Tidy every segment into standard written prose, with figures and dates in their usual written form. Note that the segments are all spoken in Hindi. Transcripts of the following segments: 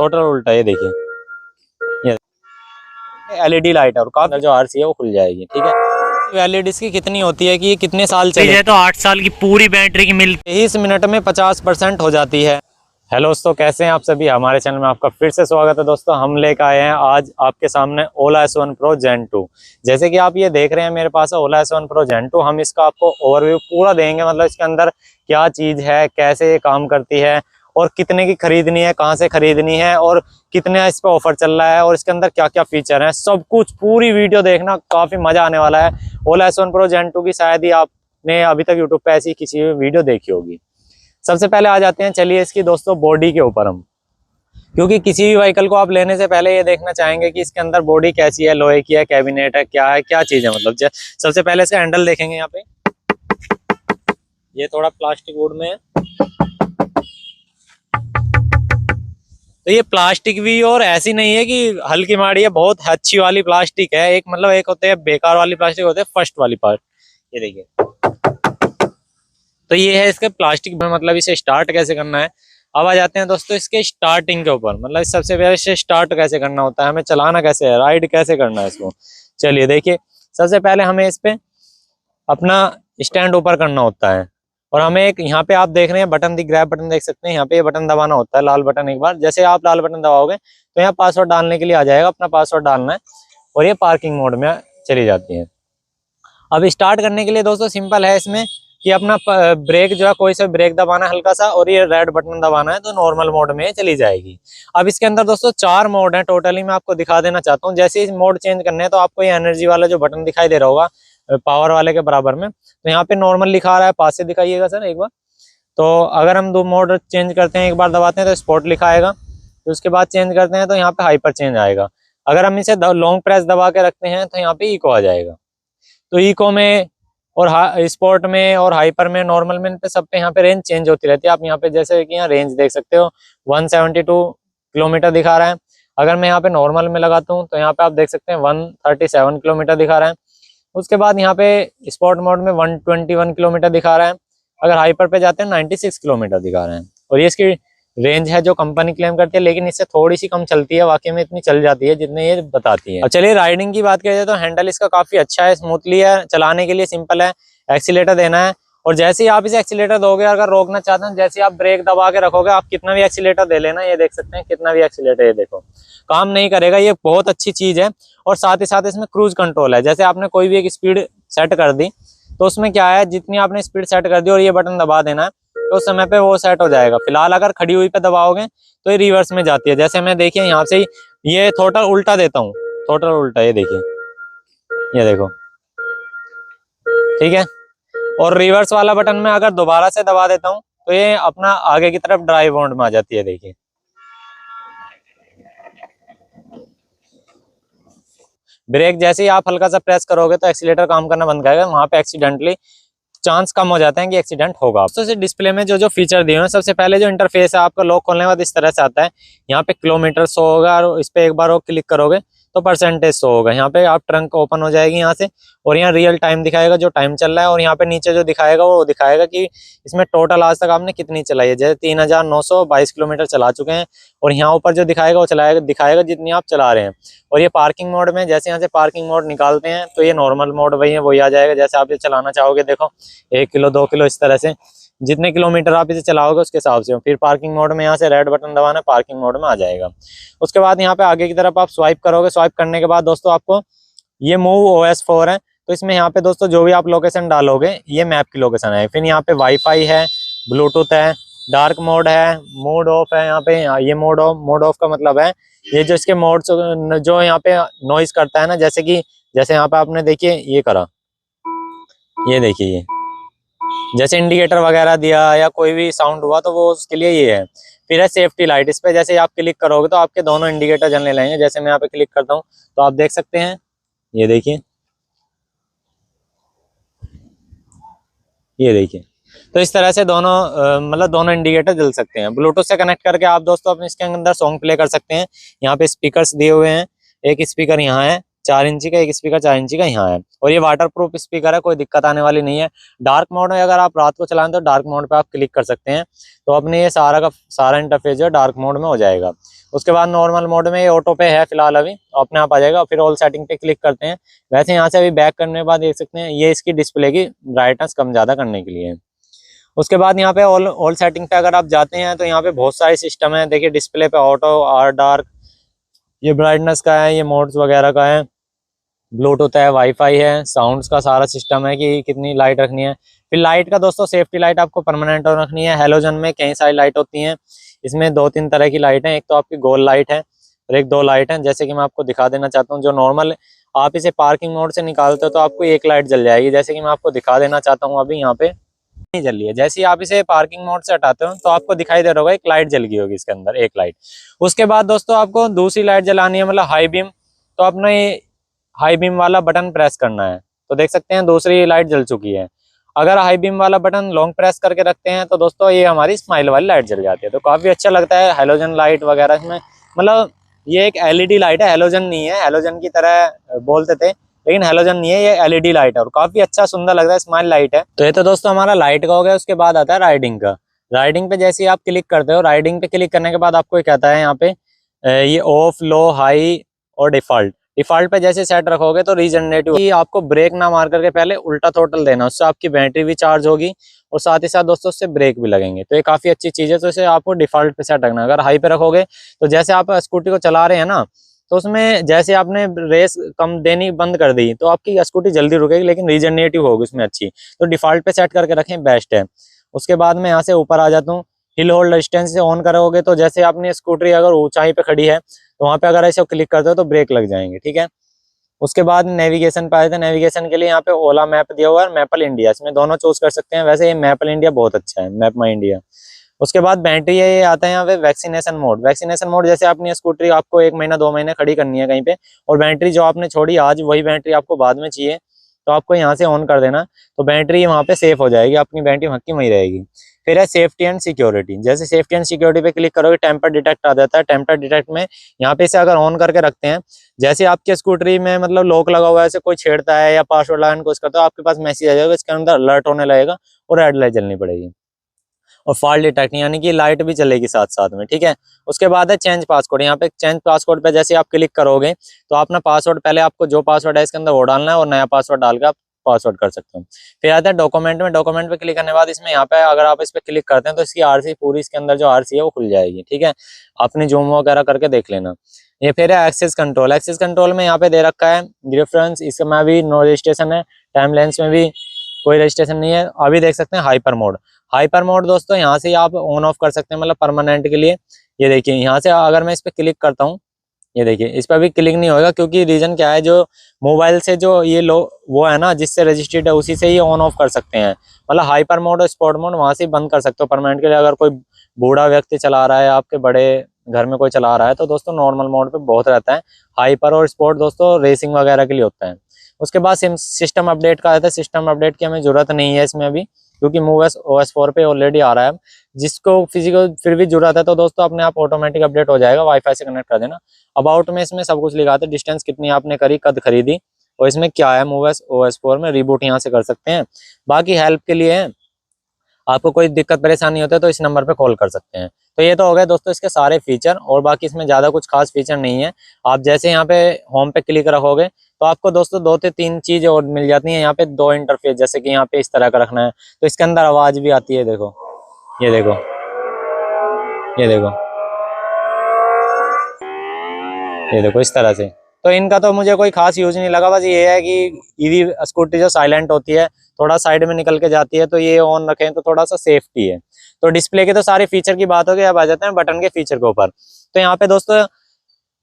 टोटल उल्टा, ये देखिए ये एलईडी लाइट है और काफी जो आरसी है वो खुल जाएगी। ठीक है, वैलिडिटी इसकी कितनी होती है कि ये कितने साल चले, तो 8 साल की पूरी बैटरी की मिलती है, 23 मिनट में 50% हो जाती है। हेलो दोस्तों, कैसे हैं आप सभी। हमारे चैनल में आपका फिर से स्वागत है। दोस्तों हम लेकर आए हैं आज आपके सामने ओला S1 Pro Gen 2। जैसे कि आप ये देख रहे हैं मेरे पास है ओला S1 Pro Gen 2। हम इसका आपको ओवरव्यू पूरा देंगे, मतलब इसके अंदर क्या चीज़ है, कैसे ये काम करती है और कितने की खरीदनी है, कहाँ से खरीदनी है और कितने इस पर ऑफर चल रहा है और इसके अंदर क्या क्या फीचर हैं, सब कुछ पूरी वीडियो देखना, काफ़ी मज़ा आने वाला है। ओला S1 Pro Gen 2 की शायद ही आपने अभी तक यूट्यूब पे ऐसी किसी भी वीडियो देखी होगी। सबसे पहले आ जाते हैं, चलिए इसकी दोस्तों बॉडी के ऊपर हम, क्योंकि किसी भी व्हीकल को आप लेने से पहले ये देखना चाहेंगे कि इसके अंदर बॉडी कैसी है, लोहे की है, कैबिनेट है, क्या चीज़ है। मतलब सबसे पहले इसका हैंडल देखेंगे। यहाँ पे ये थोड़ा प्लास्टिक वुड में है, तो ये प्लास्टिक भी और ऐसी नहीं है कि हल्की माड़ी है, बहुत अच्छी वाली प्लास्टिक है। एक मतलब एक होते हैं बेकार वाली प्लास्टिक, होते हैं फर्स्ट वाली पार्ट। ये देखिए, तो ये है इसके प्लास्टिक में, मतलब इसे स्टार्ट कैसे करना है। अब आ जाते हैं दोस्तों इसके स्टार्टिंग के ऊपर, मतलब सबसे पहले इसे स्टार्ट कैसे करना होता है, हमें चलाना कैसे है, राइड कैसे करना है इसको। चलिए देखिए, सबसे पहले हमें इस पे अपना स्टैंड ऊपर करना होता है और हमें एक यहाँ पे आप देख रहे हैं बटन, ग्रैब बटन देख सकते हैं। यहाँ पे ये बटन दबाना होता है, लाल बटन। एक बार जैसे आप लाल बटन दबाओगे तो यहाँ पासवर्ड डालने के लिए आ जाएगा, अपना पासवर्ड डालना है और ये पार्किंग मोड में चली जाती है। अब स्टार्ट करने के लिए दोस्तों सिंपल है इसमें कि अपना ब्रेक जो है, कोई सा ब्रेक दबाना है हल्का सा और ये रेड बटन दबाना है, तो नॉर्मल मोड में चली जाएगी। अब इसके अंदर दोस्तों 4 मोड हैं टोटली, मैं आपको दिखा देना चाहता हूँ। जैसे ही मोड चेंज करने हैं तो आपको ये एनर्जी वाला जो बटन दिखाई दे रहा होगा पावर वाले के बराबर में, तो यहाँ पे नॉर्मल लिखा रहा है, पास से दिखाइएगा सर एक बार। तो अगर हम 2 मोड चेंज करते हैं, एक बार दबाते हैं तो स्पोर्ट लिखा आएगा, तो उसके बाद चेंज करते हैं तो यहाँ पे हाइपर चेंज आएगा। अगर हम इसे लॉन्ग प्रेस दबा के रखते हैं तो यहाँ पे इको आ जाएगा। तो इको में और स्पोर्ट में और हाइपर में, नॉर्मल में, पे सब पे यहाँ पे रेंज चेंज होती रहती है। आप यहाँ पे जैसे कि यहाँ रेंज देख सकते हो 172 किलोमीटर दिखा रहा है। अगर मैं यहाँ पे नॉर्मल में लगाता हूँ तो यहाँ पे आप देख सकते हैं 137 किलोमीटर दिखा रहा है। उसके बाद यहाँ पे स्पोर्ट मोड में 121 किलोमीटर दिखा रहा है। अगर हाइपर पे जाते हैं 96 किलोमीटर दिखा रहे हैं। और ये इसकी रेंज है जो कंपनी क्लेम करती है, लेकिन इससे थोड़ी सी कम चलती है, वाकई में इतनी चल जाती है जितने ये बताती है। अब चलिए राइडिंग की बात करें तो हैंडल इसका काफी अच्छा है, स्मूथली है, चलाने के लिए सिंपल है। एक्सीलेटर देना है और जैसे ही आप इसे एक्सीलेटर दोगे, अगर रोकना चाहते हैं, जैसे आप ब्रेक दबा के रखोगे, आप कितना भी एक्सीलेटर दे लेना, ये देख सकते हैं कितना भी एक्सीलेटर, ये देखो काम नहीं करेगा। ये बहुत अच्छी चीज है। और साथ ही साथ इसमें क्रूज कंट्रोल है। जैसे आपने कोई भी एक स्पीड सेट कर दी तो उसमें क्या है, जितनी आपने स्पीड सेट कर दी और ये बटन दबा देना है तो उस समय पे वो सेट हो जाएगा। फिलहाल अगर खड़ी हुई पे दबाओगे तो ये रिवर्स में जाती है। जैसे मैं देखिए यहाँ से ये टोटल उल्टा देता हूँ, टोटल उल्टा, ये देखिए, ये देखो, ठीक है। और रिवर्स वाला बटन में अगर दोबारा से दबा देता हूँ तो ये अपना आगे की तरफ ड्राइव मोड में आ जाती है। देखिए ब्रेक जैसे ही आप हल्का सा प्रेस करोगे तो एक्सीलेटर काम करना बंद करेगा, वहां पे एक्सीडेंटली चांस कम हो जाते हैं कि एक्सीडेंट होगा। तो डिस्प्ले में जो फीचर दिए हैं, सबसे पहले जो इंटरफेस है आपका लॉक खोलने के बाद इस तरह से आता है। यहाँ पे किलोमीटर शो होगा और इस पे एक बार वो क्लिक करोगे तो परसेंटेज शो होगा। यहाँ पे आप ट्रंक ओपन हो जाएगी यहाँ से और यहाँ रियल टाइम दिखाएगा जो टाइम चल रहा है। और यहाँ पे नीचे जो दिखाएगा वो दिखाएगा कि इसमें टोटल आज तक आपने कितनी चलाई है। जैसे 3922 किलोमीटर चला चुके हैं और यहाँ ऊपर जो दिखाएगा वो दिखाएगा जितनी आप चला रहे हैं। और ये पार्किंग मोड में, जैसे यहाँ से पार्किंग मोड निकालते हैं तो ये नॉर्मल मोड वही है, वही आ जाएगा। जैसे आप ये चलाना चाहोगे, देखो 1 किलो 2 किलो इस तरह से जितने किलोमीटर आप इसे चलाओगे उसके हिसाब से। फिर पार्किंग मोड में यहाँ से रेड बटन दबाना, पार्किंग मोड में आ जाएगा। उसके बाद यहाँ पे आगे की तरफ आप स्वाइप करोगे। स्वाइप करने के बाद दोस्तों आपको ये मूव OS 4 है, तो इसमें यहाँ पे दोस्तों जो भी आप लोकेशन डालोगे ये मैप की लोकेशन है। फिर यहाँ पे वाईफाई है, ब्लूटूथ है, डार्क मोड है, मोड ऑफ है। यहाँ पे ये मोड ऑफ का मतलब है ये जो इसके मोड जो यहाँ पे नॉइज करता है ना, जैसे कि जैसे यहाँ पे आपने देखिए ये करा, ये देखिए, ये जैसे इंडिकेटर वगैरह दिया या कोई भी साउंड हुआ तो वो उसके लिए ये है। फिर है सेफ्टी लाइट, इस पे जैसे आप क्लिक करोगे तो आपके दोनों इंडिकेटर जलने लगेंगे। जैसे मैं यहाँ पे क्लिक करता हूँ तो आप देख सकते हैं, ये देखिए, ये देखिए। तो इस तरह से दोनों मतलब दोनों इंडिकेटर जल सकते हैं। ब्लूटूथ से कनेक्ट करके आप दोस्तों अपने इसके अंदर सॉन्ग प्ले कर सकते हैं। यहाँ पे स्पीकर्स दिए हुए हैं, एक स्पीकर यहाँ है 4 इंची का एक स्पीकर 4 इंची का यहाँ है। और ये वाटर प्रूफ स्पीकर है, कोई दिक्कत आने वाली नहीं है। डार्क मोड में अगर आप रात को चलाएं तो डार्क मोड पे आप क्लिक कर सकते हैं, तो अपने ये सारा का सारा इंटरफेस जो है डार्क मोड में हो जाएगा। उसके बाद नॉर्मल मोड में ये ऑटो पे है फिलहाल, अभी अपने आप आ जाएगा। फिर ऑल सेटिंग पे क्लिक करते हैं। वैसे यहाँ से अभी बैक करने के बाद देख सकते हैं ये इसकी डिस्प्ले की ब्राइटनेस कम ज़्यादा करने के लिए है। उसके बाद यहाँ पे ऑल सेटिंग पे अगर आप जाते हैं तो यहाँ पे बहुत सारे सिस्टम है। देखिए डिस्प्ले पे ऑटो, आर डार्क, ये ब्राइटनेस का है, ये मोड्स वगैरह का है, ब्लूटूथ है, वाईफाई है, साउंड्स का सारा सिस्टम है कि कितनी लाइट रखनी है। फिर लाइट का दोस्तों सेफ्टी लाइट आपको परमानेंट रखनी है। हेलोजन में कई सारी लाइट होती हैं, इसमें 2-3 तरह की लाइट है। एक तो आपकी गोल लाइट है और एक 2 लाइट है। जैसे कि मैं आपको दिखा देना चाहता हूँ, जो नॉर्मल आप इसे पार्किंग मोड से निकालते हो तो आपको एक लाइट जल जाएगी, जैसे कि मैं आपको दिखा देना चाहता हूँ। अभी यहाँ पे नहीं जल रही है। जैसे ही आप इसे पार्किंग मोड से हटाते हो तो आपको दिखाई दे रहा होगा एक लाइट जल गई होगी इसके अंदर, एक लाइट। उसके बाद दोस्तों आपको दूसरी लाइट जलानी है, मतलब हाई बीम। तो अपने हाई बीम वाला बटन प्रेस करना है, तो देख सकते हैं दूसरी लाइट जल चुकी है। अगर हाई बीम वाला बटन लॉन्ग प्रेस करके रखते हैं तो दोस्तों ये हमारी स्माइल वाली लाइट जल जाती है। तो काफी अच्छा लगता है हेलोजन लाइट वगैरह इसमें, मतलब ये एक एलईडी लाइट है, हेलोजन नहीं है। हेलोजन की तरह बोलते थे लेकिन हेलोजन नहीं है, ये एलईडी लाइट है और काफी अच्छा सुंदर लग रहा है, स्माइल लाइट है। तो ये तो दोस्तों हमारा लाइट का हो गया। उसके बाद आता है राइडिंग का। राइडिंग पे जैसे ही आप क्लिक करते हो, राइडिंग पे क्लिक करने के बाद आपको ये कहता है यहाँ पे ये ऑफ, लो, हाई और डिफॉल्ट। डिफॉल्ट पे जैसे सेट रखोगे तो रीजनरेटिव, आपको ब्रेक ना मार करके पहले उल्टा थ्रोटल देना, उससे आपकी बैटरी भी चार्ज होगी और साथ ही साथ दोस्तों उससे ब्रेक भी लगेंगे। तो ये काफी अच्छी चीज है। तो इसे आपको डिफॉल्ट पे सेट रखना। अगर हाई पे रखोगे तो जैसे आप स्कूटी को चला रहे हैं ना, तो उसमें जैसे आपने रेस कम देनी बंद कर दी तो आपकी स्कूटी जल्दी रुकेगी लेकिन रीजनरेटिव होगी उसमें अच्छी। तो डिफॉल्ट पे सेट करके रखें, बेस्ट है। उसके बाद मैं यहाँ से ऊपर आ जाता हूँ। हिल होल्ड डिस्टेंस से ऑन करोगे तो जैसे आपने स्कूटी अगर ऊंचाई पे खड़ी है तो वहां पे अगर ऐसे क्लिक करते हो तो ब्रेक लग जाएंगे, ठीक है। उसके बाद नेविगेशन पे आए थे। नेविगेशन के लिए यहाँ पे ओला मैप दिया हुआ है और मैपल इंडिया, इसमें दोनों चूज कर सकते हैं। वैसे ये मैपल इंडिया बहुत अच्छा है, मैप माई इंडिया। उसके बाद बैटरी है, ये आता है यहाँ पे वैक्सीनेशन मोड। वैक्सीनेशन मोड जैसे अपनी स्कूटरी आपको 1 महीना 2 महीने खड़ी करनी है कहीं पे, और बैटरी जो आपने छोड़ी आज वही बैटरी आपको बाद में चाहिए, तो आपको यहाँ से ऑन कर देना, तो बैटरी वहाँ पे सेफ हो जाएगी, अपनी बैटरी वहाँ की वहीं रहेगी। फिर है सेफ्टी एंड सिक्योरिटी। जैसे सेफ्टी एंड सिक्योरिटी पे क्लिक करोगे टेम्पर डिटेक्ट आ जाता है। टेम्पर डिटेक्ट में यहाँ पे इसे अगर ऑन करके रखते हैं, जैसे आपकी स्कूटरी में मतलब लॉक लगा हुआ है, ऐसे कोई छेड़ता है या पासवर्ड लगाने की कोशिश करता है, आपके पास मैसेज आ जाएगा, इसके अंदर अलर्ट होने लगेगा और रेड लाइट जलनी पड़ेगी। और फॉल्ट डिटेक्ट यानी कि लाइट भी चलेगी साथ साथ में, ठीक है। उसके बाद है चेंज पासकोड। यहाँ पे चेंज पासकोड पे जैसे आप क्लिक करोगे तो अपना पासवर्ड, पहले आपको जो पासवर्ड है इसके अंदर वो डालना है और नया पासवर्ड डाल के आप पासवर्ड कर सकते हो। फिर आता है डॉक्यूमेंट में। डॉक्यूमेंट पे क्लिक करने के बाद इसमें यहाँ पे अगर आप इस पे क्लिक करते हैं तो इसकी आरसी पूरी, इसके अंदर जो आरसी है वो खुल जाएगी, ठीक है। अपनी जूम वगैरह करके देख लेना। ये फिर है एक्सेस कंट्रोल। एक्सेस कंट्रोल में यहाँ पे दे रखा है रेफरेंस, इसमें भी नो रजिस्ट्रेशन है, टाइम लेंस में भी कोई रजिस्ट्रेशन नहीं है। अभी देख सकते हैं हाइपर मोड। हाइपर मोड दोस्तों यहाँ से आप ऑन ऑफ कर सकते हैं, मतलब परमानेंट के लिए। ये देखिए यहाँ से अगर मैं इस पे क्लिक करता हूँ, ये देखिए इस पर भी क्लिक नहीं होगा, क्योंकि रीजन क्या है, जो मोबाइल से जो ये लो वो है ना जिससे रजिस्टर्ड है उसी से ही ऑन ऑफ कर सकते हैं। मतलब हाइपर मोड और स्पोर्ट मोड वहां से बंद कर सकते हो परमानेंट के लिए। अगर कोई बूढ़ा व्यक्ति चला रहा है, आपके बड़े घर में कोई चला रहा है, तो दोस्तों नॉर्मल मोड पे बहुत रहता है। हाइपर और स्पोर्ट दोस्तों रेसिंग वगैरह के लिए होता है। उसके बाद सिस्टम अपडेट का आता है। सिस्टम अपडेट की हमें जरूरत नहीं है इसमें अभी, क्योंकि मूवएस OS 4 पे ऑलरेडी आ रहा है। जिसको फिजिकल फिर भी जरूरत है तो दोस्तों अपने आप ऑटोमेटिक अपडेट हो जाएगा, वाईफाई से कनेक्ट कर देना। अबाउट में इसमें सब कुछ लिखा था, डिस्टेंस कितनी आपने करी, कद खरीदी, और इसमें क्या है मूवएस OS 4 में रिबूट यहाँ से कर सकते हैं। बाकी हेल्प के लिए है, आपको कोई दिक्कत परेशानी होता है तो इस नंबर पे कॉल कर सकते हैं। तो ये तो हो गए दोस्तों इसके सारे फीचर, और बाकी इसमें ज़्यादा कुछ खास फीचर नहीं है। आप जैसे यहाँ पे होम पे क्लिक रखोगे तो आपको दोस्तों 2 से 3 चीज़ और मिल जाती हैं। यहाँ पे 2 इंटरफेस, जैसे कि यहाँ पे इस तरह का रखना है तो इसके अंदर आवाज़ भी आती है। देखो ये देखो, ये देखो, ये देखो इस तरह से। तो इनका तो मुझे कोई खास यूज नहीं लगा, बस ये है कि ईवी स्कूटी जो साइलेंट होती है, थोड़ा साइड में निकल के जाती है, तो ये ऑन रखें तो थोड़ा सा सेफ्टी है। तो डिस्प्ले के तो सारे फीचर की बात हो गई, अब आ जाते हैं बटन के फीचर के ऊपर। तो यहाँ पे दोस्तों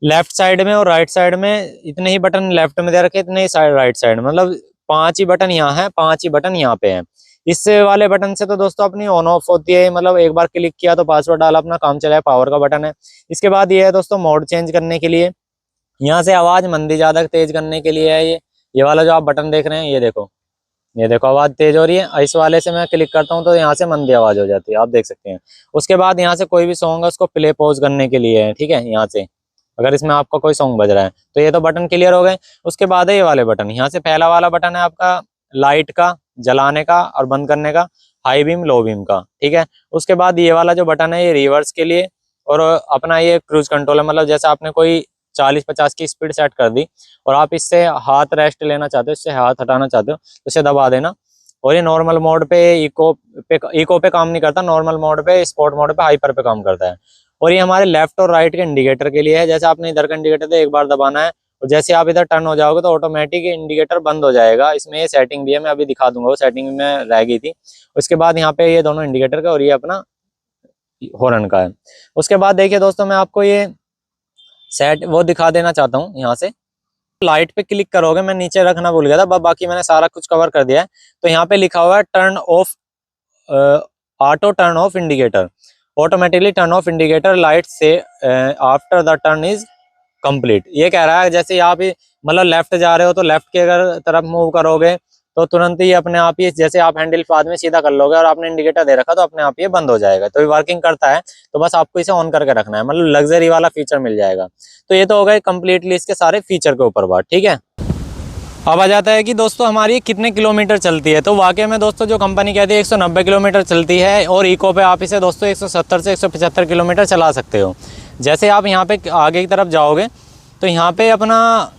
लेफ्ट साइड में और राइट साइड में इतने ही बटन लेफ्ट में दे रखे, इतने ही साइड राइट साइड, मतलब 5 ही बटन यहाँ है, 5 ही बटन यहाँ पे है। इस वाले बटन से तो दोस्तों अपनी ऑन ऑफ होती है, मतलब एक बार क्लिक किया तो पासवर्ड डाला, अपना काम चला है। पावर का बटन है। इसके बाद ये है दोस्तों मोड चेंज करने के लिए। यहाँ से आवाज मंदी ज्यादा तेज करने के लिए है ये वाला जो आप बटन देख रहे हैं, ये देखो, ये देखो आवाज तेज हो रही है। इस वाले से मैं क्लिक करता हूँ तो यहाँ से मंदी आवाज हो जाती है, आप देख सकते हैं। उसके बाद यहाँ से कोई भी सॉन्ग है उसको प्ले पॉज करने के लिए है, ठीक है। यहाँ से अगर इसमें आपका कोई सॉन्ग बज रहा है। तो ये तो बटन क्लियर हो गए। उसके बाद है ये वाले बटन, यहाँ से पहला वाला बटन है आपका लाइट का, जलाने का और बंद करने का, हाई बीम लो बीम का, ठीक है। उसके बाद ये वाला जो बटन है ये रिवर्स के लिए, और अपना ये क्रूज कंट्रोल है, मतलब जैसे आपने कोई 40-50 की स्पीड सेट कर दी और आप इससे हाथ रेस्ट लेना चाहते हो, इससे हाथ हटाना चाहते हो, तो इसे दबा देना। और ये नॉर्मल मोड पे, इको पे काम नहीं करता, नॉर्मल मोड पे, स्पोर्ट मोड पे, हाइपर पे काम करता है। और ये हमारे लेफ्ट और राइट के इंडिकेटर के लिए है। जैसे आपने इधर का इंडिकेटर तो एक बार दबाना है, और जैसे आप इधर टर्न हो जाओगे तो ऑटोमेटिक इंडिकेटर बंद हो जाएगा। इसमें ये सेटिंग भी है, मैं अभी दिखा दूंगा, वो सेटिंग में रह गई थी। उसके बाद यहाँ पे ये दोनों इंडिकेटर का और ये अपना हॉर्न का है। उसके बाद देखिए दोस्तों, मैं आपको ये सेट वो दिखा देना चाहता हूँ। यहाँ से लाइट पे क्लिक करोगे, मैं नीचे रखना भूल गया था, बाकी मैंने सारा कुछ कवर कर दिया है। तो यहाँ पे लिखा हुआ है turn off, auto turn off indicator, automatically turn off indicator light से after the turn is complete. ये कह रहा है जैसे आप मतलब लेफ्ट जा रहे हो तो लेफ्ट के अगर तरफ मूव करोगे तो तुरंत ही अपने आप ही, जैसे आप हैंडल बाद में सीधा कर लोगे और आपने इंडिकेटर दे रखा तो अपने आप ये बंद हो जाएगा। तो ये वर्किंग करता है, तो बस आपको इसे ऑन करके रखना है, मतलब लग्जरी वाला फीचर मिल जाएगा। तो ये तो हो गए कंप्लीटली इसके सारे फीचर के ऊपर बात, ठीक है। अब आ जाता है कि दोस्तों हमारी कितने किलोमीटर चलती है। तो वाकई में दोस्तों जो कंपनी कहती है 190 किलोमीटर चलती है, और इको पे आप इसे दोस्तों 170 से 175 किलोमीटर चला सकते हो। जैसे आप यहाँ पे आगे की तरफ जाओगे तो यहाँ पे अपना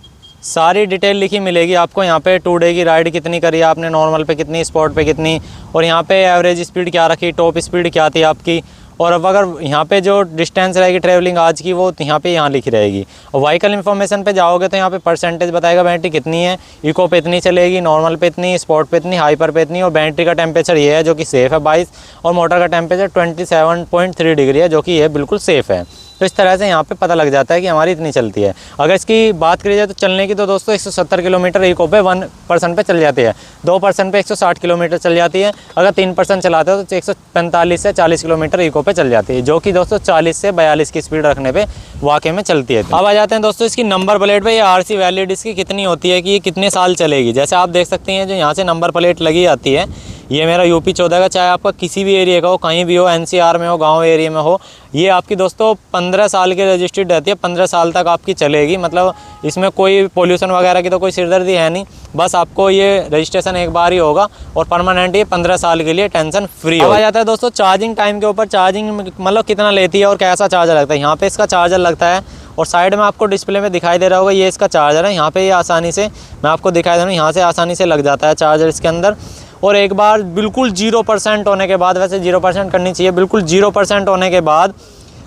सारी डिटेल लिखी मिलेगी आपको। यहाँ पे 2 डे की राइड कितनी करी आपने, नॉर्मल पे कितनी, स्पॉट पे कितनी, और यहाँ पे एवरेज स्पीड क्या रखी, टॉप स्पीड क्या थी आपकी, और अब अगर यहाँ पे जो डिस्टेंस रहेगी ट्रैवलिंग आज की वो यहाँ लिखी रहेगी। और व्हीकल इन्फॉर्मेशन पे जाओगे तो यहाँ पे परसेंटेज बताएगा बैटरी कितनी है, इको पे इतनी चलेगी, नॉर्मल पे इतनी, स्पॉट पे इतनी, हाइपर पे इतनी, और बैटरी का टेम्परेचर ये है जो कि सेफ़ है 22, और मोटर का टेम्परेचर 27.3 डिग्री है जो कि ये बिल्कुल सेफ़ है। तो इस तरह से यहाँ पे पता लग जाता है कि हमारी इतनी चलती है। अगर इसकी बात करी जाए तो चलने की, तो दोस्तों 170 किलोमीटर इको पे 1% पे चल जाती है, 2% पे 160 किलोमीटर चल जाती है, अगर 3% चलाते हो तो 145 से 40 किलोमीटर इको पे चल जाती है, जो कि दोस्तों 40 से 42 की स्पीड रखने पे वाकई में चलती है। अब आ जाते हैं दोस्तों इसकी नंबर प्लेट पे, ये आरसी वैलिड इसकी कितनी होती है कि ये कितने साल चलेगी। जैसे आप देख सकते हैं जो यहाँ से नंबर प्लेट लगी आती है, ये मेरा यूपी 14 का, चाहे आपका किसी भी एरिया का हो, कहीं भी हो, एनसीआर में हो, गांव एरिया में हो, ये आपकी दोस्तों 15 साल की रजिस्टर्ड रहती है, 15 साल तक आपकी चलेगी। मतलब इसमें कोई पोल्यूशन वगैरह की तो कोई सिरदर्दी है नहीं, बस आपको ये रजिस्ट्रेशन एक बार ही होगा और परमानेंट ये 15 साल के लिए टेंशन फ्री हो जाता है। दोस्तों चार्जिंग टाइम के ऊपर, चार्जिंग मतलब कितना लेती है और कैसा चार्जर लगता है, यहाँ पे इसका चार्जर लगता है, और साइड में आपको डिस्प्ले में दिखाई दे रहा होगा ये इसका चार्जर है। यहाँ पे ये आसानी से, मैं आपको दिखाई दे रहा हूँ, यहाँ से आसानी से लग जाता है चार्जर इसके अंदर। और एक बार बिल्कुल 0% होने के बाद, वैसे 0% करनी चाहिए, बिल्कुल 0% होने के बाद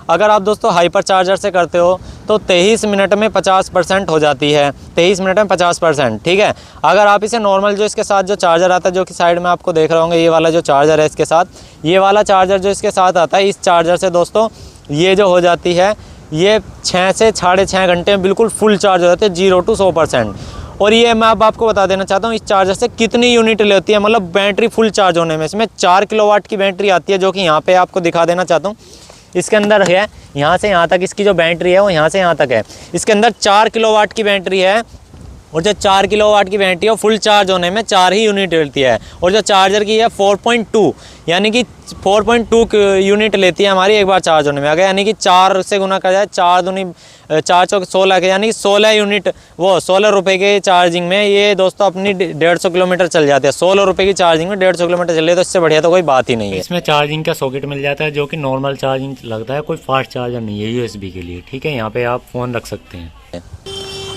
अगर आप दोस्तों हाइपर चार्जर से करते हो तो 23 मिनट में 50% हो जाती है, 23 मिनट में 50%, ठीक है। अगर आप इसे नॉर्मल जो इसके साथ जो चार्जर आता है, जो कि साइड में आपको देख रहे होंगे, ये वाला जो चार्जर है इसके साथ, ये वाला चार्जर जो इसके साथ आता है, इस चार्जर से दोस्तों ये जो हो जाती है, ये 6 से 6.5 घंटे में बिल्कुल फुल चार्ज हो जाती है, 0 to 100%। और ये मैं अब आपको बता देना चाहता हूँ इस चार्जर से कितनी यूनिट लेती है, मतलब बैटरी फुल चार्ज होने में। इसमें 4 किलोवाट की बैटरी आती है, जो कि यहाँ पे आपको दिखा देना चाहता हूँ। इसके अंदर है, यहाँ से यहाँ तक इसकी जो बैटरी है वो यहाँ से यहाँ तक है, इसके अंदर 4 किलोवाट की बैटरी है। और जो 4 किलोवाट की बैटरी है वो फुल चार्ज होने में 4 ही यूनिट लेती है। और जो चार्जर की है 4.2, यानी कि 4.2 यूनिट लेती है हमारी एक बार चार्ज होने में। अगर यानी कि 4 से गुना कर जाए, 4 दूनी 4 चौक 16 के, यानी कि 16 यूनिट, वो 16 रुपये के चार्जिंग में ये दोस्तों अपनी 150 किलोमीटर चल जाते हैं। 16 रुपये की चार्जिंग में 150 किलोमीटर चल रही है, तो इससे बढ़िया तो कोई बात ही नहीं है। इसमें चार्जिंग का सॉकेट मिल जाता है, जो कि नॉर्मल चार्जिंग लगता है, कोई फास्ट चार्जर नहीं है, USB के लिए, ठीक है। यहाँ पे आप फ़ोन रख सकते हैं।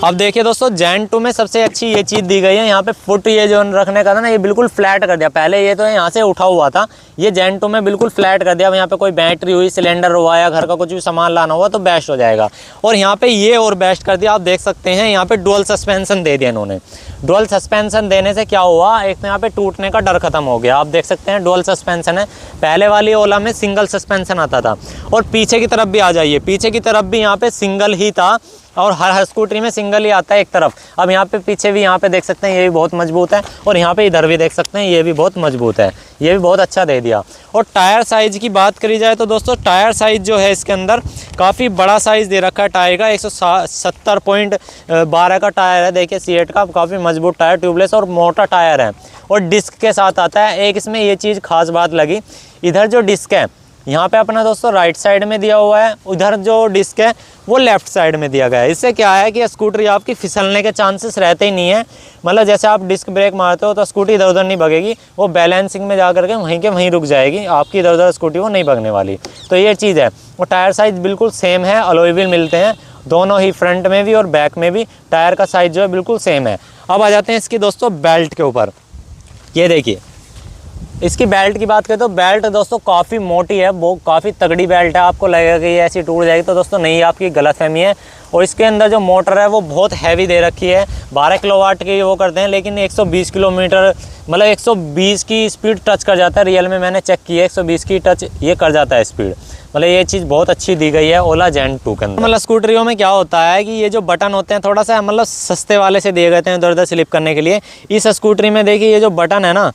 अब देखिए दोस्तों जेन 2 में सबसे अच्छी ये चीज़ दी गई है, यहाँ पे फुट ये जो रखने का था ना, ये बिल्कुल फ्लैट कर दिया। पहले ये तो यहाँ से उठा हुआ था, ये जेन 2 में बिल्कुल फ्लैट कर दिया। अब यहाँ पे कोई बैटरी हुई, सिलेंडर हुआ या घर का कुछ भी सामान लाना हुआ तो बेस्ट हो जाएगा। और यहाँ पे ये और बेस्ट कर दिया, आप देख सकते हैं यहाँ पे डुअल सस्पेंशन दे दिया इन्होंने। डुअल सस्पेंशन देने से क्या हुआ, एक तो यहाँ पे टूटने का डर खत्म हो गया। आप देख सकते हैं डुअल सस्पेंशन है, पहले वाली ओला में सिंगल सस्पेंशन आता था। और पीछे की तरफ भी आ जाइए, पीछे की तरफ भी यहाँ पे सिंगल ही था, और हर स्कूटरी में सिंगल ही आता है एक तरफ। अब यहाँ पे पीछे भी यहाँ पे देख सकते हैं ये भी बहुत मजबूत है, और यहाँ पे इधर भी देख सकते हैं ये भी बहुत मजबूत है, ये भी बहुत अच्छा दे दिया। और टायर साइज़ की बात करी जाए तो दोस्तों टायर साइज़ जो है इसके अंदर काफ़ी बड़ा साइज़ दे रखा है टायर का, 170.12 का टायर है। देखिए C8 का काफ़ी मजबूत टायर, ट्यूबलेस और मोटा टायर है, और डिस्क के साथ आता है। एक इसमें ये चीज़ खास बात लगी, इधर जो डिस्क है यहाँ पे अपना दोस्तों राइट साइड में दिया हुआ है, उधर जो डिस्क है वो लेफ्ट साइड में दिया गया है। इससे क्या है कि स्कूटरी आपकी फिसलने के चांसेस रहते ही नहीं है। मतलब जैसे आप डिस्क ब्रेक मारते हो तो स्कूटी इधर उधर नहीं भगेगी, वो बैलेंसिंग में जा करके वहीं के वहीं रुक जाएगी, आपकी इधर उधर स्कूटी वो नहीं भगने वाली। तो ये चीज़ है। वो टायर साइज़ बिल्कुल सेम है, अलॉय व्हील मिलते हैं दोनों ही, फ्रंट में भी और बैक में भी टायर का साइज़ जो है बिल्कुल सेम है। अब आ जाते हैं इसकी दोस्तों बेल्ट के ऊपर। ये देखिए इसकी बेल्ट की बात करें तो बेल्ट दोस्तों काफ़ी मोटी है, वो काफ़ी तगड़ी बेल्ट है। आपको लगेगा कि ये ऐसी टूट जाएगी, तो दोस्तों नहीं, आपकी गलतफहमी है। और इसके अंदर जो मोटर है वो बहुत हैवी दे रखी है, 12 किलोवाट की वो करते हैं, लेकिन 120 किलोमीटर मतलब 120 की स्पीड टच कर जाता है। रियल में मैंने चेक किया है, 120 की टच ये कर जाता है स्पीड। मतलब ये चीज़ बहुत अच्छी दी गई है ओला जेन 2 के अंदर। मतलब स्कूटरियों में क्या होता है कि ये जो बटन होते हैं थोड़ा सा मतलब सस्ते वाले से दिए गए हैं इधर उधर स्लिप करने के लिए। इस स्कूटरी में देखिए ये जो बटन है ना,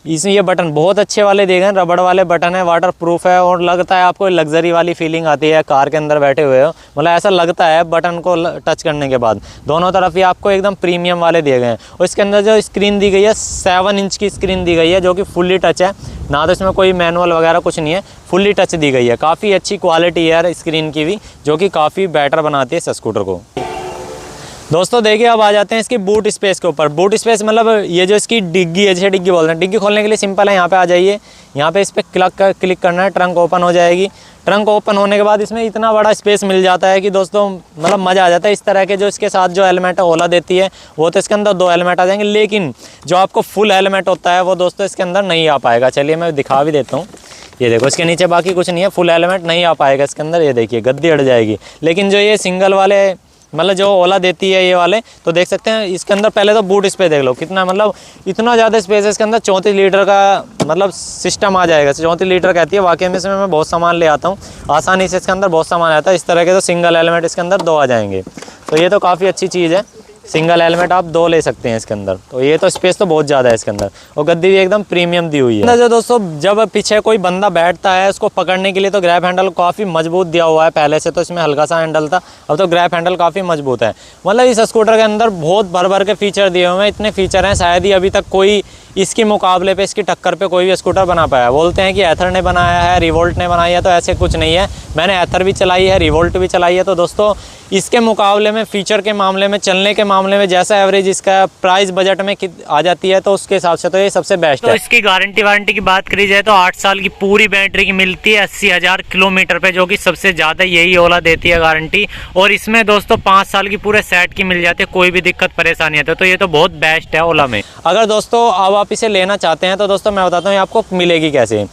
इसमें ये बटन बहुत अच्छे वाले दिए गए, रबड़ वाले बटन है, वाटर प्रूफ है, और लगता है आपको लग्जरी वाली फीलिंग आती है कार के अंदर बैठे हुए हो। मतलब ऐसा लगता है बटन को टच करने के बाद। दोनों तरफ ही आपको एकदम प्रीमियम वाले दिए गए हैं। और इसके अंदर जो स्क्रीन दी गई है 7 इंच की स्क्रीन दी गई है, जो कि फुल्ली टच है ना, तो इसमें कोई मैनुअल वगैरह कुछ नहीं है, फुल्ली टच दी गई है। काफ़ी अच्छी क्वालिटी है यार स्क्रीन की भी, जो कि काफ़ी बेटर बनाती है इस स्कूटर को। दोस्तों देखिए अब आ जाते हैं इसकी बूट स्पेस के ऊपर। बूट स्पेस मतलब ये जो इसकी डिग्गी है, जैसे डिग्गी बोलते हैं, डिग्गी खोलने के लिए सिंपल है, यहाँ पे आ जाइए, यहाँ पे इस पर क्लिक करना है, ट्रंक ओपन हो जाएगी। ट्रंक ओपन होने के बाद इसमें इतना बड़ा स्पेस मिल जाता है कि दोस्तों मतलब मज़ा आ जाता है। इस तरह के जो इसके साथ जो हेलमेट है ओला देती है, वो तो इसके अंदर 2 हेलमेट आ जाएंगे, लेकिन जो आपको फुल हेलमेट होता है वो दोस्तों इसके अंदर नहीं आ पाएगा। चलिए मैं दिखा भी देता हूँ। ये देखो इसके नीचे बाकी कुछ नहीं है, फुल हेलमेट नहीं आ पाएगा इसके अंदर। ये देखिए गद्दी अड़ जाएगी। लेकिन जो ये सिंगल वाले मतलब जो ओला देती है ये वाले, तो देख सकते हैं इसके अंदर पहले तो बूट स्पेस देख लो कितना, मतलब इतना ज़्यादा स्पेस है इसके अंदर। 34 लीटर का मतलब सिस्टम आ जाएगा। 34 लीटर कहती है, वाकई में इसमें मैं बहुत सामान ले आता हूँ आसानी से, इसके अंदर बहुत सामान आता है। इस तरह के तो सिंगल हेलमेट इसके अंदर 2 आ जाएंगे, तो ये तो काफ़ी अच्छी चीज़ है। सिंगल हेलमेट आप 2 ले सकते हैं इसके अंदर, तो ये तो स्पेस तो बहुत ज़्यादा है इसके अंदर। और गद्दी भी एकदम प्रीमियम दी हुई है। जो दोस्तों जब पीछे कोई बंदा बैठता है उसको पकड़ने के लिए तो ग्रैब हैंडल काफ़ी मजबूत दिया हुआ है। पहले से तो इसमें हल्का सा हैंडल था, अब तो ग्रैब हैंडल काफ़ी मजबूत है। मतलब इस स्कूटर के अंदर बहुत भर भर के फीचर दिए हुए हैं। इतने फीचर हैं शायद ही अभी तक कोई इसके मुकाबले पे, इसकी टक्कर पे कोई भी स्कूटर बना पाया। बोलते हैं कि एथर ने बनाया है, रिवोल्ट ने बनाई है, तो ऐसे कुछ नहीं है। मैंने एथर भी चलाई है, रिवोल्ट भी चलाई है। तो दोस्तों इसके मुकाबले में फीचर के मामले में, चलने के मामले में, जैसा एवरेज इसका प्राइस बजट में आ जाती है, तो उसके हिसाब से तो ये सबसे बेस्ट है। तो इसकी गारंटी वारंटी की बात करी जाए तो 8 साल की पूरी बैटरी की मिलती है 80,000 किलोमीटर पे, जो कि सबसे ज़्यादा यही ओला देती है गारंटी। और इसमें दोस्तों 5 साल की पूरे सेट की मिल जाती है, कोई भी दिक्कत परेशानी आती है। तो ये तो बहुत बेस्ट है ओला में। अगर दोस्तों अब आप इसे लेना चाहते हैं तो दोस्तों मैं बताता हूँ ये आपको मिलेगी कैसे।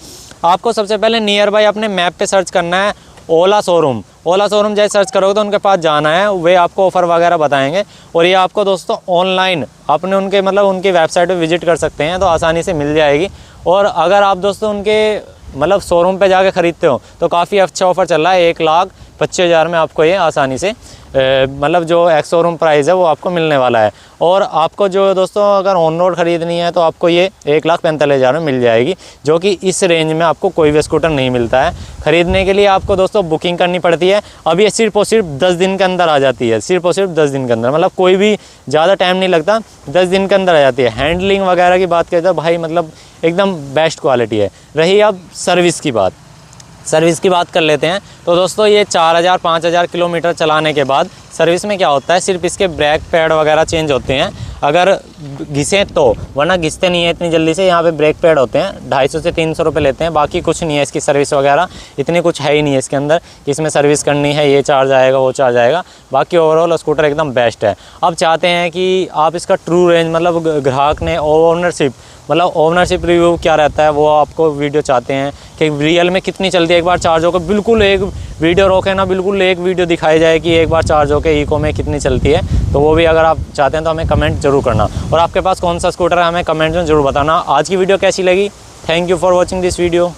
आपको सबसे पहले नियर बाई अपने मैप पे सर्च करना है ओला शोरूम। ओला शोरूम जैसे सर्च करोगे तो उनके पास जाना है, वे आपको ऑफ़र वगैरह बताएंगे। और ये आपको दोस्तों ऑनलाइन अपने उनके मतलब उनकी वेबसाइट पे विजिट कर सकते हैं, तो आसानी से मिल जाएगी। और अगर आप दोस्तों उनके मतलब शोरूम पे जाके ख़रीदते हो तो काफ़ी अच्छा ऑफ़र चल रहा है। 1,25,000 में आपको ये आसानी से मतलब जो एक्स शोरूम प्राइस है वो आपको मिलने वाला है। और आपको जो दोस्तों अगर ऑन रोड ख़रीदनी है तो आपको ये 1,45,000 में मिल जाएगी, जो कि इस रेंज में आपको कोई भी स्कूटर नहीं मिलता है। ख़रीदने के लिए आपको दोस्तों बुकिंग करनी पड़ती है। अब ये सिर्फ और सिर्फ 10 दिन के अंदर आ जाती है, सिर्फ और सिर्फ 10 दिन के अंदर, मतलब कोई भी ज़्यादा टाइम नहीं लगता, 10 दिन के अंदर आ जाती है। हैंडलिंग वगैरह की बात करें तो भाई मतलब एकदम बेस्ट क्वालिटी है। रही अब सर्विस की बात, सर्विस की बात कर लेते हैं। तो दोस्तों ये 4,000-5,000 किलोमीटर चलाने के बाद सर्विस में क्या होता है, सिर्फ इसके ब्रेक पैड वगैरह चेंज होते हैं अगर घिसें तो, वरना घिसते नहीं है इतनी जल्दी से। यहाँ पे ब्रेक पैड होते हैं, 250 से 300 रुपये लेते हैं, बाकी कुछ नहीं है इसकी सर्विस वगैरह, इतनी कुछ है ही नहीं है इसके अंदर कि इसमें सर्विस करनी है, ये चार्ज आएगा वो चार्ज आएगा। बाकी ओवरऑल स्कूटर एकदम बेस्ट है। अब चाहते हैं कि आप इसका ट्रू रेंज मतलब ग्राहक ने ओनरशिप रिव्यू क्या रहता है वो आपको वीडियो चाहते हैं कि रियल में कितनी चलती है, एक बार चार्ज होकर बिल्कुल एक वीडियो रोके ना, बिल्कुल एक वीडियो दिखाई जाए कि एक बार चार्ज होकर इको में कितनी चलती है। तो वो भी अगर आप चाहते हैं तो हमें कमेंट जरूर करना, और आपके पास कौन सा स्कूटर है हमें कमेंट में जरूर बताना। आज की वीडियो कैसी लगी, thank you for watching this video.